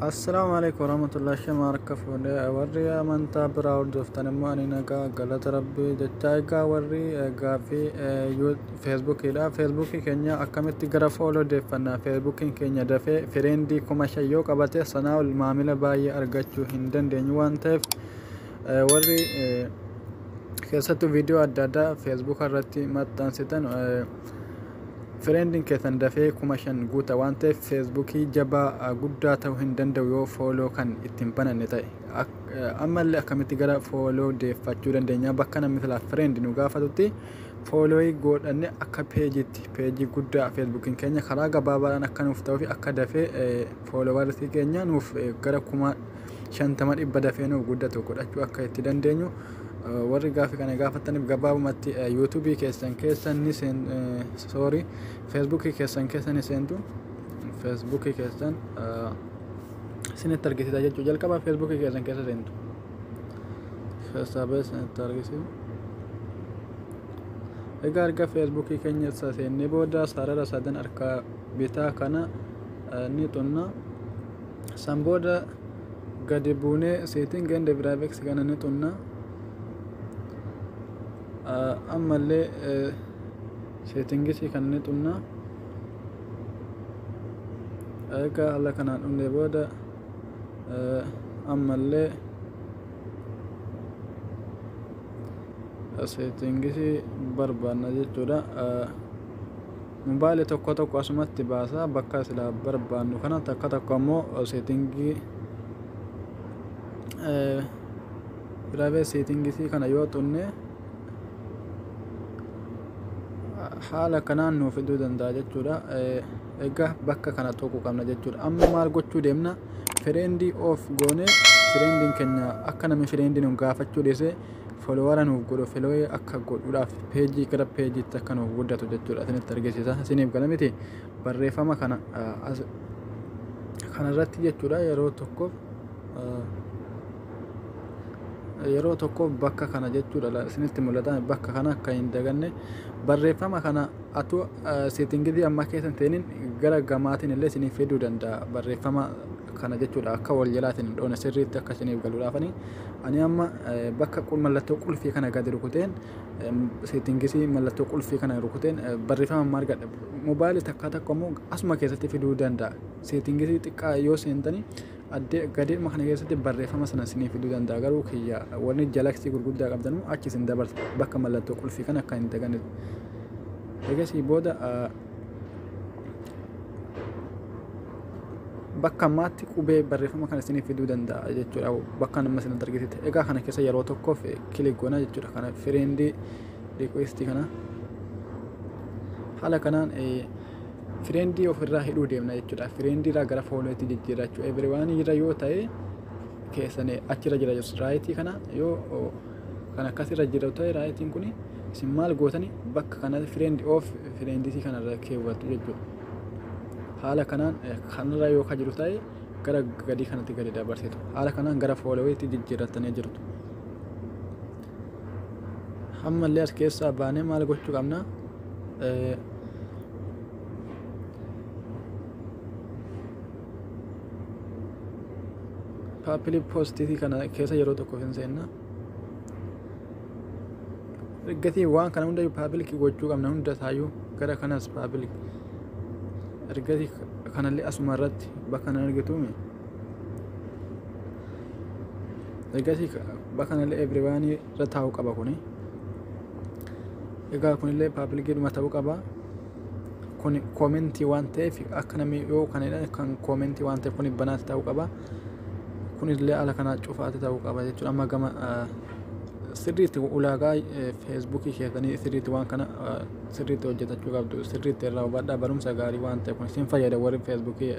السلام عليكم ورحمة الله وبركاته. وري أمانتا براود دفتن ماني نجا غلط ربي جتايكا وري غافي فيسبوك إلى فيسبوك كينيا أكملت غرا فولو دفنا فيسبوك كينيا دفع فريندي كوما شيوك أبتة سنة والمعاملة باي أرجعوا هندن دنيوان تف وري كيساتو فيديو أدادا فيسبوك الرتي ماتان ستن فريندين كيسان دفع كوماشان غوتا وانت فيسبوكي جبا غودا تو هندن دو فولو كان اتمبانا نتاي اما اللي اكمتي غرا فولو دي فاتشودن دنيا بكنا مثل فريند نغافتي فولوي غود ان اكا بيجي غودا فيسبوكين كينيا خراغا بابا انا كان مفتوفي اكا دفع فولوورز كينيا نوف غرا كوما شانتمان ابدافينو غودا تو كوداچو اكا يتدن دنيو warri gaafi kana gaafataniif gabaabumatti yuutuubii keessan ni seen sorry feesbuukii keessan ni seentu feesbuukii keessan isinitti argisiisa jechuu jalqaba feesbuukii keessan keessa seentu feesaabees isinitti argisiisu egaa arga feesbuukii keenya seennee booda sarara sadan harka bitaa kana ni xunna san booda gadi buunee seetiin gende biraabeeks kana ni xunna أما اللي سيتنجسي كان نتونا أيكا هلا كان نقول بودا أما اللي سيتنجسي بربان نجتورا موبايل توكو توكو أسمت تباسا بكا سلا بربان وكنا تكا توكو مو سيتنجي برابي سيتنجسي كان يوتوني حالا كنان نو فيديو دندا جچودا ايغا بكا كنا توكو كامنا جچودا اما مال گوچو ديمنا فريندي اوف گونه فريندين كنا اكنا من فريندين غافچو ديسه فولوورا نو گورو فلوي اكا گودودا پیجي كرا پیجي تكنو گوداتو جچودا تن ترگيسا سينيب گلمتي بريفما كنا كنا رات جچودا yeroo tokko bakka kana jechuudha isinitti mul'ata bakka kana akka hin daganne barreeffama kana atu settingii amma keessan teenin gara gamaatiin illee isiniif fiduu danda'a barreeffama kana jechuudha akka wal jalaatiin dhoona sirriitti akka isiniif galuudhaafani ani amma bakka mallattoo qulfii kana gadi rukuteen settingii mallattoo qulfii kana rukuteen barreeffama maal gadha moobaayilii takka immoo asuma keessatti fiduu danda'a settingii xiqqaa yoo seentanii adde gadi makana keessatti barreeffama sana isiniif fiduu danda'a garuu kiyya wanni jalaksii gurguddaa qabdanu achi isin dabarsa bakka mallattoo qulfii kana akka hin daganne egasii booda bakka maatti qubee barreeffama kana isiniif fiduu danda'a jechuudha bakka nama isin argisitti egaa kana keessa yeroo tokkoof kilik goona jechuudha kana friendii request kana haala kanaan friendii ofirraa hidhuu deemna jechuudha friendii irraa gara foolootti jijjiirrachuu everyone jira yoo ta'e keessan achirra jira raayitii kana yoo kan akkasirra jira ta'e raayitiin kun isin maal gootani bakka kana friend of friendii kana irra keewwatu jechuudha haala kanaan kanarra yoo ka jiru ta'e gara gadi kanatti gadi dabarsitu haala kanaan gara foolootti jijjiirratanii jirtu hammallee as keessaa baanee maal gochuu qabna public post kana keessa yeroo tokko hin seenna ergatii waan kana hunda public gochuu qabna hunda taayyuu gara kanas public ergatii kanallee asuma irratti bakka nan argituumi ergatii bakka kanallee everyone irra taa'uu qaba kuni egaa kunillee public dhuma ta'uu qaba kun commenti waan ta'eef akka namni yoo kanadha kan commenti waan ta'eef kun banaatti ta'uu qaba kunillee ala kana cufaati ta'uu qaba jechuudha amma gama sirriitti ulaagaa feesbuukii keessanii sirriitti waan kana sirriitti hojjetachuu qabdu sirriitti irraa hubadhaa barumsa gaarii waan ta'e kun isin fayyada warri feesbuukii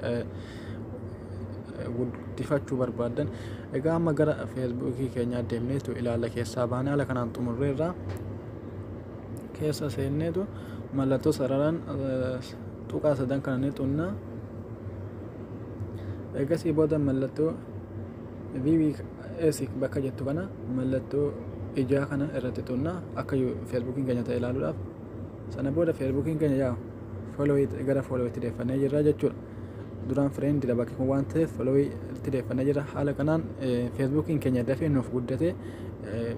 guddifachuu barbaadan egaa amma gara feesbuukii keenyaa deemneetu ilaalla keessaa baanee ala kanaan xumurreerraa keessa seenneetu mallattoo sararaan tuqaa sadan kana ni xunna egasii booda mallattoo VVS bakka jettu kana mallattoo ijaa kana irratti tuqna akka feesbuukiin keenya ta'e ilaaluudhaaf. Sana booda feesbuukiin keenya yaa gara fooloowiitti deeffannee jirra jechuudha. Duraan fireendidha bakki kun waan ta'eef fooloowiitti deeffannee jirra. Haala kanaan feesbuukiin keenya dafee nuuf guddate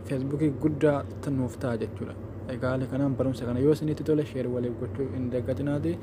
feesbuukii guddaa nuuf ta'a jechuudha. Egaa haala kanaan barumsa kana yoo isinitti tole sheer waliif gochuu hin daggatinaati.